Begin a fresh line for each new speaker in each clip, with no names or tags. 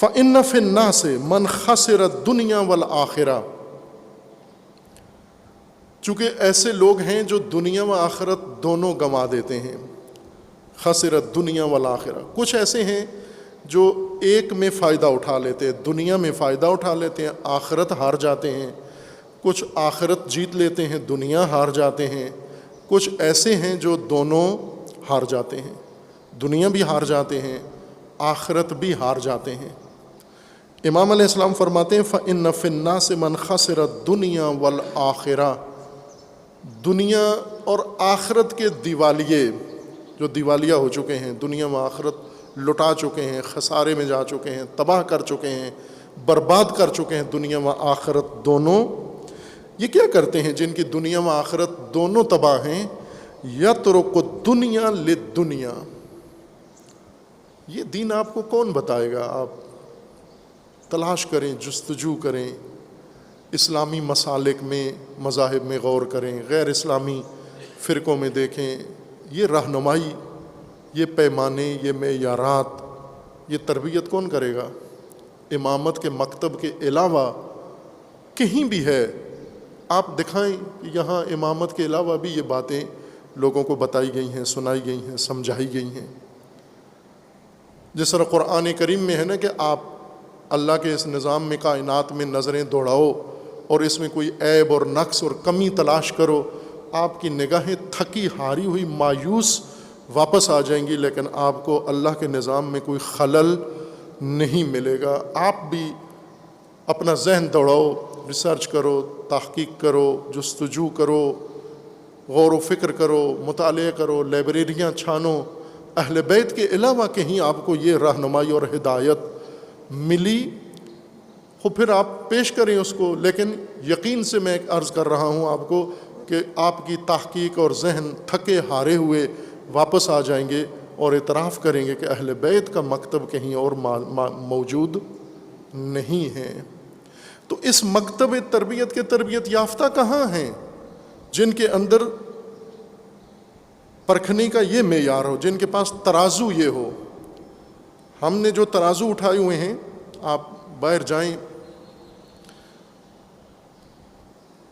فَإِنَّ فِي النَّاسِ مَنْ خَسِرَ الدُّنْيَا وَالْآخِرَةَ، چونکہ ایسے لوگ ہیں جو دنیا و آخرت دونوں گنوا دیتے ہیں. خسر الدنیا والآخرہ، کچھ ایسے ہیں جو ایک میں فائدہ اٹھا لیتے ہیں، دنیا میں فائدہ اٹھا لیتے ہیں، آخرت ہار جاتے ہیں. کچھ آخرت جیت لیتے ہیں، دنیا ہار جاتے ہیں. کچھ ایسے ہیں جو دونوں ہار جاتے ہیں، دنیا بھی ہار جاتے ہیں، آخرت بھی ہار جاتے ہیں. امام علیہ السلام فرماتے ہیں فَإِنَّ فِي النَّاسِ مَنْ خَسِرَ الدُّنْيَا وَالْآخِرَةَ، دنیا اور آخرت کے دیوالیے جو دیوالیہ ہو چکے ہیں، دنیا و آخرت لٹا چکے ہیں، خسارے میں جا چکے ہیں، تباہ کر چکے ہیں، برباد کر چکے ہیں دنیا و آخرت دونوں. یہ کیا کرتے ہیں جن کی دنیا و آخرت دونوں تباہ ہیں؟ یترک الدنیا للدنیا. یہ دین آپ کو کون بتائے گا؟ آپ تلاش کریں، جستجو کریں، اسلامی مسالک میں، مذاہب میں غور کریں، غیر اسلامی فرقوں میں دیکھیں. یہ رہنمائی، یہ پیمانے، یہ معیارات، یہ تربیت کون کرے گا؟ امامت کے مکتب کے علاوہ کہیں بھی ہے آپ دکھائیں کہ یہاں امامت کے علاوہ بھی یہ باتیں لوگوں کو بتائی گئی ہیں، سنائی گئی ہیں، سمجھائی گئی ہیں. جس طرح قرآن کریم میں ہے نا کہ آپ اللہ کے اس نظام میں، کائنات میں نظریں دوڑاؤ اور اس میں کوئی عیب اور نقص اور کمی تلاش کرو، آپ کی نگاہیں تھکی ہاری ہوئی مایوس واپس آ جائیں گی، لیکن آپ کو اللہ کے نظام میں کوئی خلل نہیں ملے گا. آپ بھی اپنا ذہن دوڑاؤ، ریسرچ کرو، تحقیق کرو، جستجو کرو، غور و فکر کرو، مطالعہ کرو، لائبریریاں چھانو. اہل بیت کے علاوہ کہیں آپ کو یہ رہنمائی اور ہدایت ملی ہو پھر آپ پیش کریں اس کو. لیکن یقین سے میں ایک عرض کر رہا ہوں آپ کو کہ آپ کی تحقیق اور ذہن تھکے ہارے ہوئے واپس آ جائیں گے اور اعتراف کریں گے کہ اہل بیت کا مکتب کہیں اور موجود نہیں ہے. تو اس مکتب تربیت کے تربیت یافتہ کہاں ہیں جن کے اندر پرکھنے کا یہ معیار ہو، جن کے پاس ترازو یہ ہو؟ ہم نے جو ترازو اٹھائے ہوئے ہیں، آپ باہر جائیں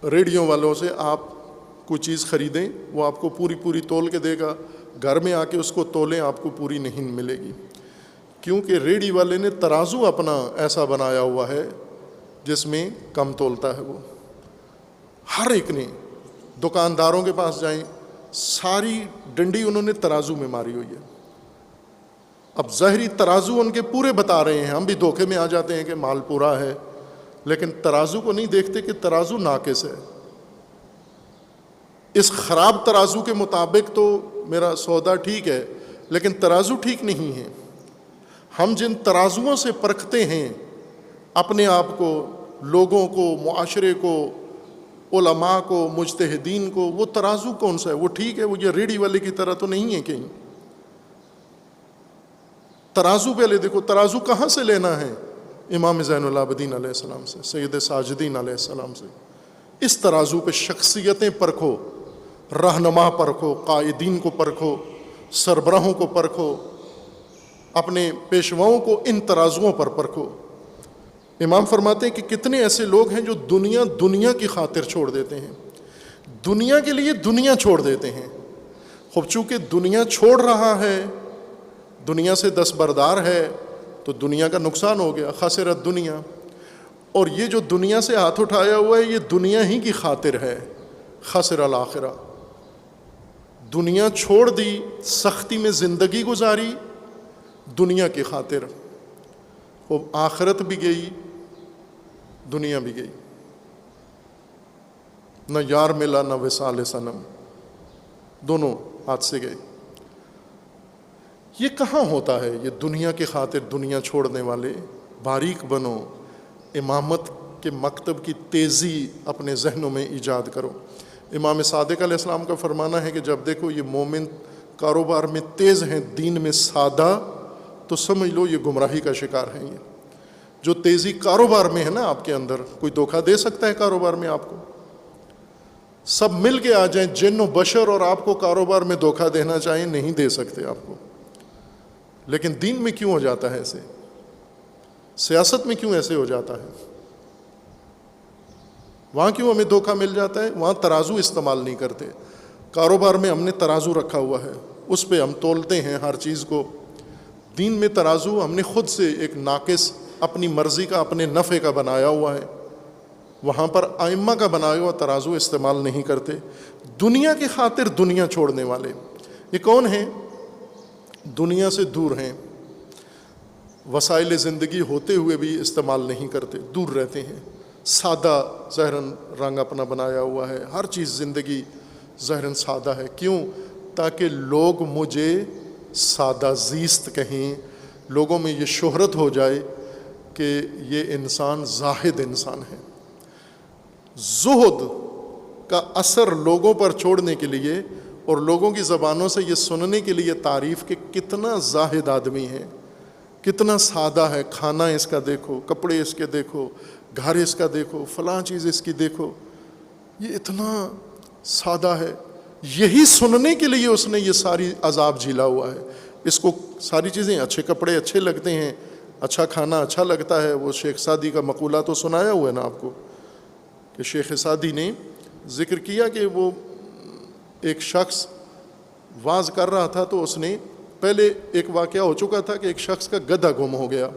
ریڈیو والوں سے آپ کوئی چیز خریدیں، وہ آپ کو پوری تول کے دے گا. گھر میں آ کے اس کو تولیں، آپ کو پوری نہیں ملے گی، کیونکہ ریڈی والے نے ترازو اپنا ایسا بنایا ہوا ہے جس میں کم تولتا ہے. وہ ہر ایک نے، دکانداروں کے پاس جائیں، ساری ڈنڈی انہوں نے ترازو میں ماری ہوئی ہے. اب ظاہری ترازو ان کے پورے بتا رہے ہیں، ہم بھی دھوکے میں آ جاتے ہیں کہ مال پورا ہے، لیکن ترازو کو نہیں دیکھتے کہ ترازو ناقص ہے. اس خراب ترازو کے مطابق تو میرا سودا ٹھیک ہے، لیکن ترازو ٹھیک نہیں ہے. ہم جن ترازوؤں سے پرکھتے ہیں اپنے آپ کو، لوگوں کو، معاشرے کو، علماء کو، مجتہدین کو، وہ ترازو کون سا ہے؟ وہ ٹھیک ہے؟ وہ یہ ریڈی والے کی طرح تو نہیں ہے کہیں. ترازو پہلے دیکھو، ترازو کہاں سے لینا ہے؟ امام زین العابدین علیہ السلام سے، سید ساجدین علیہ السلام سے. اس ترازو پہ شخصیتیں پرکھو، رہنما پرکھو، قائدین کو پرکھو، سربراہوں کو پرکھو، اپنے پیشواؤں کو ان ترازوؤں پر پرکھو. امام فرماتے ہیں کہ کتنے ایسے لوگ ہیں جو دنیا کی خاطر چھوڑ دیتے ہیں، دنیا کے لیے دنیا چھوڑ دیتے ہیں. خوب چونکہ دنیا چھوڑ رہا ہے، دنیا سے دستبردار ہے، تو دنیا کا نقصان ہو گیا. خسر الدنیا. اور یہ جو دنیا سے ہاتھ اٹھایا ہوا ہے یہ دنیا ہی کی خاطر ہے. خسر الآخرہ. دنیا چھوڑ دی، سختی میں زندگی گزاری دنیا کی خاطر، وہ آخرت بھی گئی، دنیا بھی گئی. نہ یار ملا نہ وصال صنم، دونوں ہاتھ سے گئے. یہ کہاں ہوتا ہے؟ یہ دنیا کی خاطر دنیا چھوڑنے والے. باریک بنو، امامت کے مکتب کی تیزی اپنے ذہنوں میں ایجاد کرو. امام صادق علیہ السلام کا فرمانا ہے کہ جب دیکھو یہ مومن کاروبار میں تیز ہیں، دین میں سادہ، تو سمجھ لو یہ گمراہی کا شکار ہیں. یہ جو تیزی کاروبار میں ہے نا آپ کے اندر، کوئی دھوکہ دے سکتا ہے کاروبار میں آپ کو؟ سب مل کے آ جائیں، جن و بشر، اور آپ کو کاروبار میں دھوکہ دینا چاہیں، نہیں دے سکتے آپ کو. لیکن دین میں کیوں ہو جاتا ہے ایسے؟ سیاست میں کیوں ایسے ہو جاتا ہے؟ وہاں کیوں ہمیں دھوکہ مل جاتا ہے؟ وہاں ترازو استعمال نہیں کرتے. کاروبار میں ہم نے ترازو رکھا ہوا ہے, اس پہ ہم تولتے ہیں ہر چیز کو. دین میں ترازو ہم نے خود سے ایک ناقص اپنی مرضی کا, اپنے نفع کا بنایا ہوا ہے. وہاں پر ائمہ کا بنایا ہوا ترازو استعمال نہیں کرتے. دنیا کی خاطر دنیا چھوڑنے والے یہ کون ہیں؟ دنیا سے دور ہیں, وسائل زندگی ہوتے ہوئے بھی استعمال نہیں کرتے, دور رہتے ہیں. سادہ ظاہراً رنگ اپنا بنایا ہوا ہے, ہر چیز زندگی ظاہراً سادہ ہے. کیوں؟ تاکہ لوگ مجھے سادہ زیست کہیں, لوگوں میں یہ شہرت ہو جائے کہ یہ انسان زاہد انسان ہے. زہد کا اثر لوگوں پر چھوڑنے کے لیے اور لوگوں کی زبانوں سے یہ سننے کے لیے تعریف کہ کتنا زاہد آدمی ہے, کتنا سادہ ہے. کھانا اس کا دیکھو, کپڑے اس کے دیکھو, گھر اس کا دیکھو, فلاں چیز اس کی دیکھو, یہ اتنا سادہ ہے. یہی سننے کے لیے اس نے یہ ساری عذاب جھیلا ہوا ہے. اس کو ساری چیزیں, اچھے کپڑے اچھے لگتے ہیں, اچھا کھانا اچھا لگتا ہے. وہ شیخ سعدی کا مقولہ تو سنایا ہوا ہے نا آپ کو, کہ شیخ سعدی نے ذکر کیا کہ وہ ایک شخص واز کر رہا تھا, تو اس نے پہلے ایک واقعہ ہو چکا تھا کہ ایک شخص کا گدھا گم ہو گیا.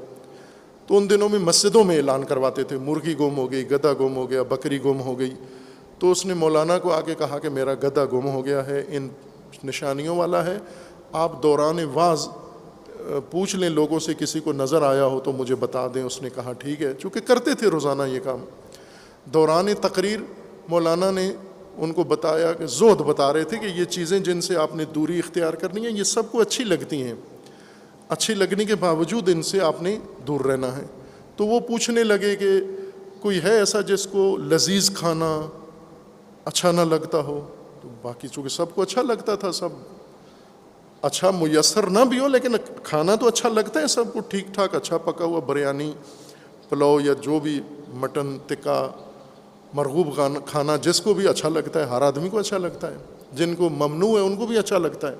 تو ان دنوں میں مسجدوں میں اعلان کرواتے تھے, مرغی گم ہو گئی, گدھا گم ہو گیا, بکری گم ہو گئی. تو اس نے مولانا کو آ کے کہا کہ میرا گدھا گم ہو گیا ہے, ان نشانیوں والا ہے, آپ دوران واز پوچھ لیں لوگوں سے, کسی کو نظر آیا ہو تو مجھے بتا دیں. اس نے کہا ٹھیک ہے, چونکہ کرتے تھے روزانہ یہ کام. دوران تقریر مولانا نے ان کو بتایا کہ زہد بتا رہے تھے کہ یہ چیزیں جن سے آپ نے دوری اختیار کرنی ہے, یہ سب کو اچھی لگتی ہیں, اچھی لگنے کے باوجود ان سے آپ نے دور رہنا ہے. تو وہ پوچھنے لگے کہ کوئی ہے ایسا جس کو لذیذ کھانا اچھا نہ لگتا ہو؟ تو باقی چونکہ سب کو اچھا لگتا تھا, سب اچھا میسر نہ بھی ہو لیکن کھانا تو اچھا لگتا ہے سب کو, ٹھیک ٹھاک اچھا پکا ہوا بریانی, پلاؤ یا جو بھی مٹن ٹکا, مرغوب کھانا جس کو بھی اچھا لگتا ہے, ہر آدمی کو اچھا لگتا ہے. جن کو ممنوع ہے ان کو بھی اچھا لگتا ہے.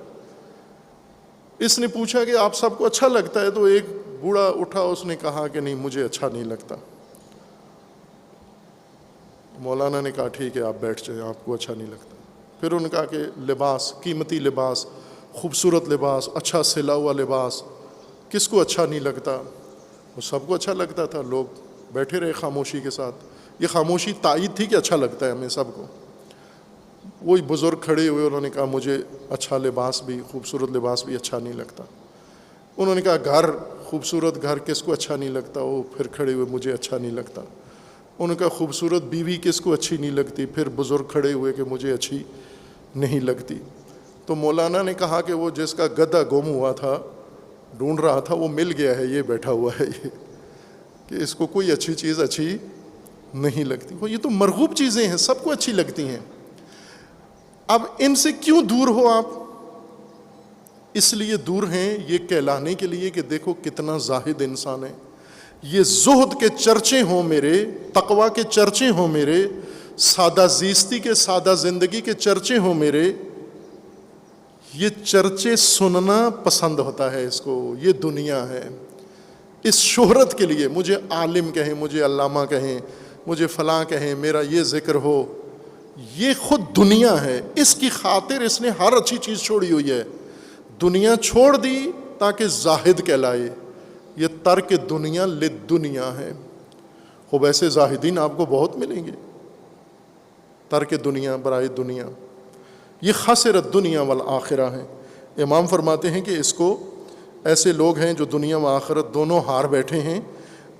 اس نے پوچھا کہ آپ سب کو اچھا لگتا ہے؟ تو ایک بوڑھا اٹھا, اس نے کہا کہ نہیں مجھے اچھا نہیں لگتا. مولانا نے کہا ٹھیک ہے آپ بیٹھ جائیں, آپ کو اچھا نہیں لگتا. پھر ان کا کہ لباس, قیمتی لباس, خوبصورت لباس, اچھا سلا ہوا لباس کس کو اچھا نہیں لگتا؟ وہ سب کو اچھا لگتا تھا. لوگ بیٹھے رہے خاموشی کے ساتھ. یہ خاموشی تائید تھی کہ اچھا لگتا ہے ہمیں سب کو. وہی بزرگ کھڑے ہوئے, انہوں نے کہا مجھے اچھا لباس بھی, خوبصورت لباس بھی اچھا نہیں لگتا. انہوں نے کہا گھر, خوبصورت گھر کس کو اچھا نہیں لگتا؟ وہ پھر کھڑے ہوئے, مجھے اچھا نہیں لگتا. انہوں نے کہا خوبصورت بیوی کس کو اچھی نہیں لگتی؟ پھر بزرگ کھڑے ہوئے کہ مجھے اچھی نہیں لگتی. تو مولانا نے کہا کہ وہ جس کا گدھا گم ہوا تھا, ڈھونڈ رہا تھا, وہ مل گیا ہے, یہ بیٹھا ہوا ہے, یہ کہ اس کو کوئی اچھی چیز اچھی نہیں لگتی. یہ تو مرغوب چیزیں ہیں, سب کو اچھی لگتی ہیں. اب ان سے کیوں دور ہو آپ؟ اس لیے دور ہیں یہ کہلانے کے لیے کہ دیکھو کتنا زاہد انسان ہے. یہ زہد کے چرچے ہوں میرے, تقویٰ کے چرچے ہوں میرے, سادہ زیستی کے, سادہ زندگی کے چرچے ہوں میرے, یہ چرچے سننا پسند ہوتا ہے اس کو. یہ دنیا ہے. اس شہرت کے لیے مجھے عالم کہیں, مجھے علامہ کہیں, مجھے فلاں کہیں, میرا یہ ذکر ہو, یہ خود دنیا ہے. اس کی خاطر اس نے ہر اچھی چیز چھوڑی ہوئی ہے. دنیا چھوڑ دی تاکہ زاہد کہلائے. یہ ترک دنیا للدنیا ہے. خوب ایسے زاہدین آپ کو بہت ملیں گے. ترک دنیا برائے دنیا, یہ خسرت دنیا والآخرہ ہے. امام فرماتے ہیں کہ اس کو ایسے لوگ ہیں جو دنیا و آخرت دونوں ہار بیٹھے ہیں,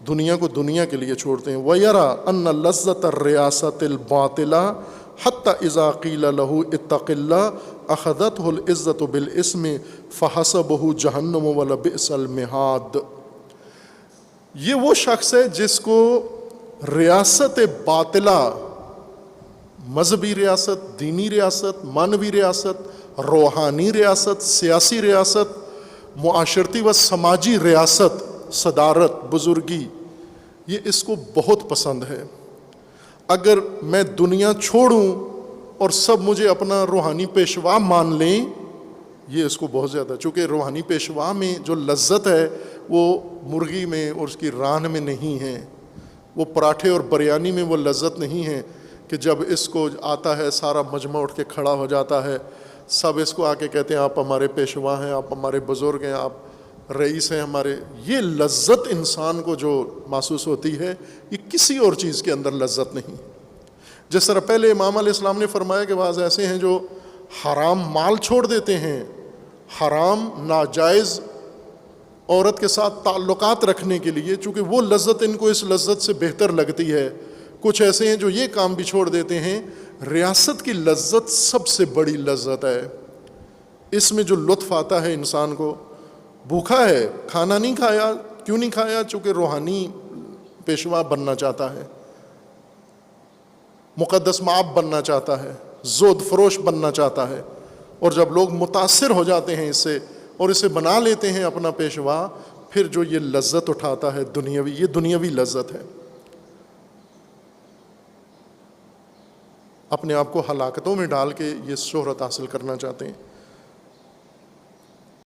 دنیا کو دنیا کے لیے چھوڑتے ہیں. وَيَرَى أَنَّ لَذَّةَ الرِّيَاسَةِ الْبَاطِلَةِ حَتَّى إِذَا قِيلَ لَهُ اتَّقِ اللَّهَ أَخَذَتْهُ الْعِزَّةُ بِالْإِثْمِ فَحَسَبُهُ جَهَنَّمُ وَلَبِئْسَ الْمِهَادُ. یہ وہ شخص ہے جس کو ریاست باطلہ, مذہبی ریاست, دینی ریاست, معنوی ریاست, روحانی ریاست, سیاسی ریاست, معاشرتی و سماجی ریاست, صدارت, بزرگی, یہ اس کو بہت پسند ہے. اگر میں دنیا چھوڑوں اور سب مجھے اپنا روحانی پیشوا مان لیں, یہ اس کو بہت زیادہ, چونکہ روحانی پیشوا میں جو لذت ہے وہ مرغی میں اور اس کی ران میں نہیں ہے، وہ پراٹھے اور بریانی میں وہ لذت نہیں ہے کہ جب اس کو آتا ہے سارا مجمع اٹھ کے کھڑا ہو جاتا ہے، سب اس کو آ کے کہتے ہیں آپ ہمارے پیشوا ہیں، آپ ہمارے بزرگ ہیں، آپ رئیس ہیں ہمارے. یہ لذت انسان کو جو محسوس ہوتی ہے یہ کسی اور چیز کے اندر لذت نہیں. جس طرح پہلے امام علیہ السلام نے فرمایا کہ بعض ایسے ہیں جو حرام مال چھوڑ دیتے ہیں، حرام ناجائز عورت کے ساتھ تعلقات رکھنے کے لیے، چونکہ وہ لذت ان کو اس لذت سے بہتر لگتی ہے. کچھ ایسے ہیں جو یہ کام بھی چھوڑ دیتے ہیں. ریاست کی لذت سب سے بڑی لذت ہے. اس میں جو لطف آتا ہے انسان کو، بھوکا ہے، کھانا نہیں کھایا، کیوں نہیں کھایا؟ چونکہ روحانی پیشوا بننا چاہتا ہے، مقدس مآب بننا چاہتا ہے، زہد فروش بننا چاہتا ہے. اور جب لوگ متاثر ہو جاتے ہیں اس سے اور اسے بنا لیتے ہیں اپنا پیشوا، پھر جو یہ لذت اٹھاتا ہے دنیاوی، یہ دنیاوی لذت ہے. اپنے آپ کو ہلاکتوں میں ڈال کے یہ شہرت حاصل کرنا چاہتے ہیں.